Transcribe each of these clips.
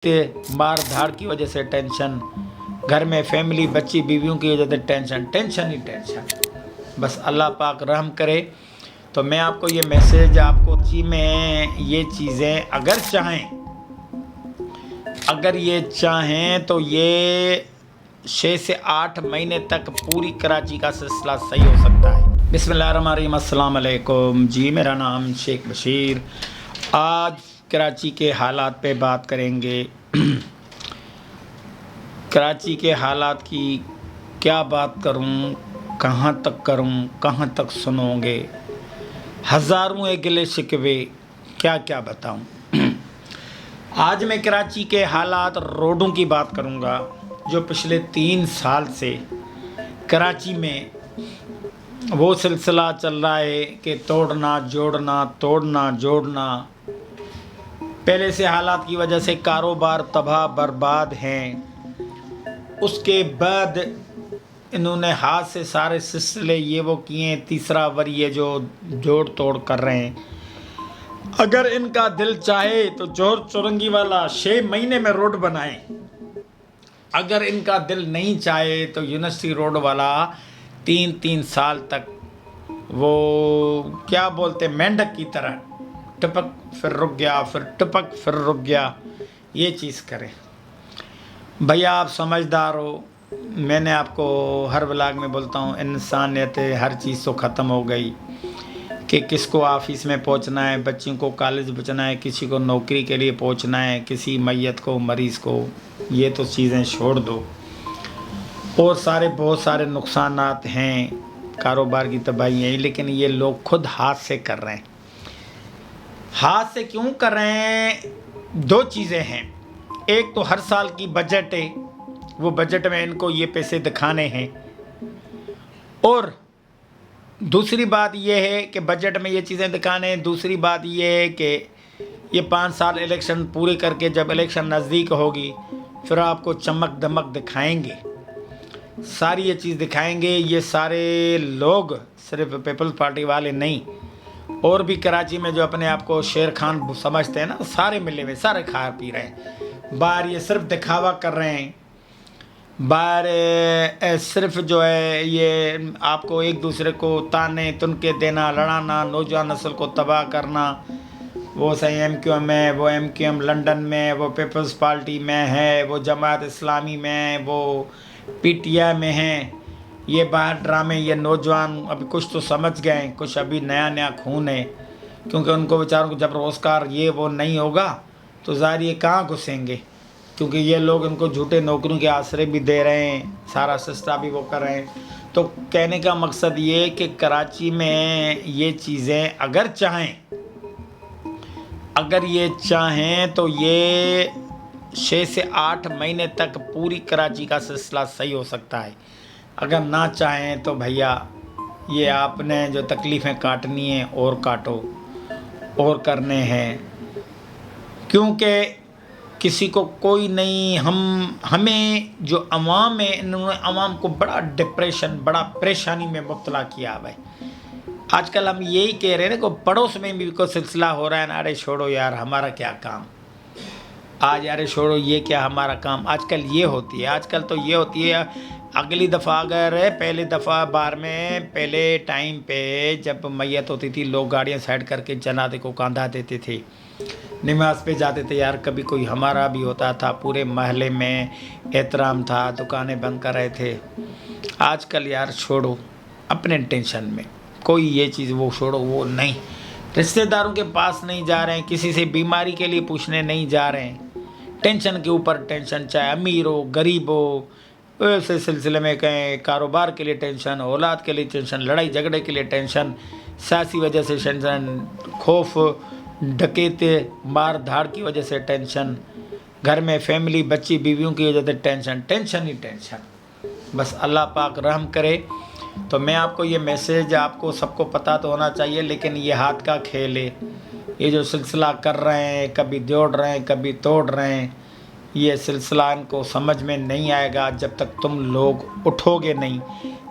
मार धाड़ की वजह से टेंशन, घर में फैमिली बच्ची बीवियों की वजह से टेंशन, टेंशन ही टेंशन। बस अल्लाह पाक रहम करे। तो मैं आपको ये मैसेज आपको जी में ये चीज़ें अगर ये चाहें तो ये 6 से 8 महीने तक पूरी कराची का सिलसिला सही हो सकता है। बिस्मिल्लाहिर्रहमानिर्रहीम, अस्सलाम वालेकुम जी। मेरा नाम शेख बशीर। आज कराची के हालात पे बात करेंगे। कराची के हालात की क्या बात करूं, कहां तक करूं, कहां तक सुनोगे। हज़ारों एक गिले शिकवे, क्या क्या बताऊं। आज मैं कराची के हालात, रोडों की बात करूंगा जो पिछले 3 साल से कराची में वो सिलसिला चल रहा है कि तोड़ना जोड़ना, तोड़ना जोड़ना। पहले से हालात की वजह से कारोबार तबाह बर्बाद हैं। उसके बाद इन्होंने हाथ से सारे सिलसिले ये वो किए। तीसरा वर ये जो जोड़ तोड़ कर रहे हैं। अगर इनका दिल चाहे तो जोर चौरंगी वाला 6 महीने में रोड बनाए। अगर इनका दिल नहीं चाहे तो यूनिवर्सिटी रोड वाला 3-3 साल तक वो क्या बोलते मेंढक की तरह टपक फिर रुक गया, फिर टपक फिर रुक गया, ये चीज़ करें। भैया आप समझदार हो। मैंने आपको हर व्लॉग में बोलता हूँ, इंसानियत हर चीज़ तो ख़त्म हो गई कि किसको ऑफिस में पहुँचना है, बच्चों को कॉलेज पहुँचना है, किसी को नौकरी के लिए पहुँचना है, किसी मैयत को, मरीज़ को। ये तो चीज़ें छोड़ दो। और बहुत सारे नुकसानात हैं, कारोबार की तबाही है। लेकिन ये लोग खुद हाथ से कर रहे हैं। हाथ से क्यों कर रहे हैं? 2 चीज़ें हैं। एक तो हर साल की बजट है, वो बजट में इनको ये पैसे दिखाने हैं। और दूसरी बात ये है कि बजट में ये चीज़ें दिखाने हैं। दूसरी बात ये है कि ये 5 साल इलेक्शन पूरे करके जब इलेक्शन नज़दीक होगी फिर आपको चमक दमक दिखाएंगे, सारी ये चीज़ दिखाएंगे। ये सारे लोग सिर्फ पीपल्स पार्टी वाले नहीं, और भी कराची में जो अपने आप को शेर खान समझते हैं ना, सारे मिले हुए, सारे खा पी रहे हैं। बाहर ये सिर्फ दिखावा कर रहे हैं। बाहर सिर्फ जो है ये आपको एक दूसरे को ताने तुनके देना, लड़ाना, नौजवान नस्ल को तबाह करना। वो सही MQM है, वो MQM लंदन में, वो पीपल्स पार्टी में है, वो जमात इस्लामी में, वो PTI में है। ये बाहर ड्रामे, ये नौजवान अभी कुछ तो समझ गए, कुछ अभी नया नया खून है। क्योंकि उनको बेचारों को जब रोज़गार ये वो नहीं होगा तो ज़ाहिर ये कहाँ घुसेंगे। क्योंकि ये लोग इनको झूठे नौकरियों के आसरे भी दे रहे हैं, सारा सिस्टम भी वो कर रहे हैं। तो कहने का मकसद ये कि कराची में ये चीज़ें अगर ये चाहें तो ये 6 से 8 महीने तक पूरी कराची का सिलसिला सही हो सकता है। अगर ना चाहें तो भैया ये आपने जो तकलीफ़ें काटनी है और काटो, और करने हैं। क्योंकि किसी को कोई नहीं, हमें जो अवाम है, इन्होंने अवाम को बड़ा डिप्रेशन, बड़ा परेशानी में मुब्तला किया भाई। आजकल हम यही कह रहे हैं ना, को पड़ोस में भी कोई सिलसिला हो रहा है ना, अरे छोड़ो यार हमारा क्या काम आज, अरे छोड़ो ये क्या हमारा काम। आजकल ये होती है, आजकल तो ये होती है। अगली दफ़ा अगर पहले दफ़ा बार में पहले टाइम पे जब मैयत होती थी, लोग गाड़ियाँ साइड करके जनाजे को कांधा देते थे, नमाज पे जाते थे। यार कभी कोई हमारा भी होता था, पूरे महल्ले में एहतराम था, दुकानें बंद कर रहे थे। आजकल यार छोड़ो, अपने टेंशन में कोई ये चीज़ वो छोड़ो, वो नहीं, रिश्तेदारों के पास नहीं जा रहे हैं, किसी से बीमारी के लिए पूछने नहीं जा रहे हैं। टेंशन के ऊपर टेंशन, चाहे अमीर हो गरीब हो, ऐसे सिलसिले में कहें कारोबार के लिए टेंशन, औलाद के लिए टेंशन, लड़ाई झगड़े के लिए टेंशन, सियासी वजह से टेंशन, खौफ डकैते मार धाड़ की वजह से टेंशन, घर में फैमिली बच्ची बीवियों की वजह से टेंशन, टेंशन ही टेंशन। बस अल्लाह पाक रहम करे। तो मैं आपको ये मैसेज, आपको सबको पता तो होना चाहिए, लेकिन ये हाथ का खेल है। ये जो सिलसिला कर रहे हैं, कभी जोड़ रहे हैं, कभी तोड़ रहे हैं, ये सिलसिला इनको समझ में नहीं आएगा जब तक तुम लोग उठोगे नहीं,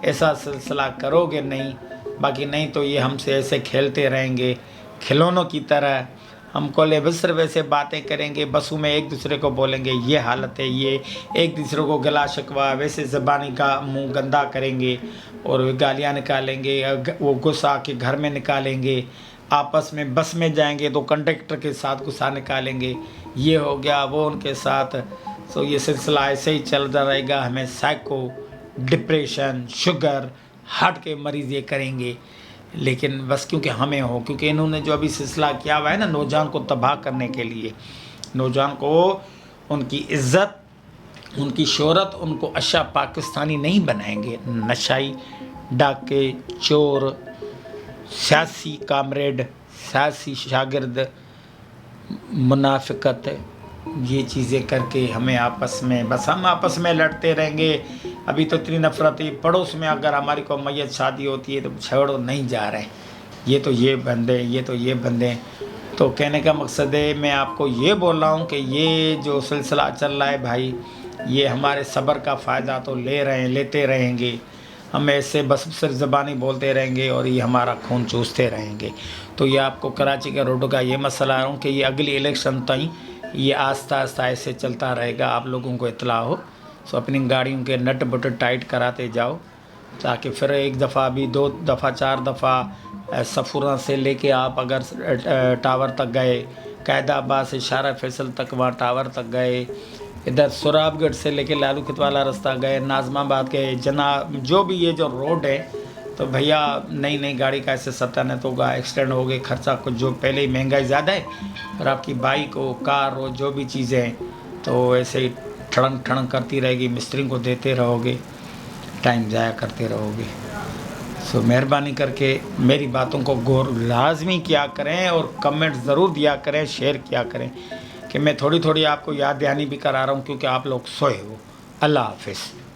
ऐसा सिलसिला करोगे नहीं। बाकी नहीं तो ये हमसे ऐसे खेलते रहेंगे खिलौनों की तरह। ہم کولے بسر ویسے باتیں کریں گے، بسوں میں ایک دوسرے کو بولیں گے یہ حالت ہے، یہ ایک دوسرے کو گلا شکوا ویسے زبانی کا منہ گندا کریں گے اور گالیاں نکالیں گے، وہ غصہ کے گھر میں نکالیں گے، آپس میں بس میں جائیں گے تو کنڈکٹر کے ساتھ غصہ نکالیں گے، یہ ہو گیا وہ ان کے ساتھ. سو یہ سلسلہ ایسے ہی چلتا رہے گا. ہمیں سائیکو، ڈپریشن، شوگر، ہارٹ کے مریض یہ کریں گے، لیکن بس کیونکہ ہمیں ہو، کیونکہ انہوں نے جو ابھی سلسلہ کیا ہوا ہے نا نوجوان کو تباہ کرنے کے لیے، نوجوان کو ان کی عزت، ان کی شہرت، ان کو اچھا پاکستانی نہیں بنائیں گے. نشائی، ڈاکے، چور، سیاسی کامریڈ، سیاسی شاگرد، منافقت، یہ چیزیں کر کے ہمیں آپس میں بس ہم آپس میں لڑتے رہیں گے. ابھی تو اتنی نفرت ہے، پڑوس میں اگر ہماری کوئی میت شادی ہوتی ہے تو چھوڑو نہیں جا رہے، یہ تو یہ بندے، یہ تو یہ بندے. تو کہنے کا مقصد ہے میں آپ کو یہ بول رہا ہوں کہ یہ جو سلسلہ چل رہا ہے بھائی، یہ ہمارے صبر کا فائدہ تو لیتے رہیں گے. ہم ایسے بس صرف زبانی بولتے رہیں گے اور یہ ہمارا خون چوستے رہیں گے. تو یہ آپ کو کراچی کے روڈوں کا یہ مسئلہ آ رہا ہوں کہ یہ اگلی الیکشن تائیں یہ آہستہ آہستہ ایسے چلتا رہے گا، آپ لوگوں کو اطلاع ہو. سو اپنی گاڑیوں کے نٹ بٹ ٹائٹ کراتے جاؤ، تاکہ پھر ایک دفعہ بھی 2 دفعہ 4 دفعہ سفورہ سے لے کے آپ اگر ٹاور تک گئے، قائد آباد سے شارع فیصل تک وہاں ٹاور تک گئے، ادھر سراب گڑھ سے لے کے لالو کھت والا راستہ گئے، ناظم آباد گئے، جو بھی یہ جو روڈ ہے، تو بھیا نئی گاڑی کا ایسے ستیانت ہوگا، ایکسیڈنٹ ہو گئے، خرچہ کچھ جو پہلے ہی مہنگائی زیادہ ہے، اور آپ کی بائک ہو، کار ہو، جو بھی چیزیں ہیں تو ایسے ہی ٹھڑنگ کرتی رہے گی، مستری کو دیتے رہو گے، ٹائم ضائع کرتے رہو گے. سو مہربانی کر کے میری باتوں کو غور لازمی کیا کریں اور کمنٹ ضرور دیا کریں، شیئر کیا کریں کہ میں تھوڑی آپ کو یاد دہانی بھی کرا رہا ہوں کیونکہ آپ لوگ سوئے ہو. اللہ حافظ.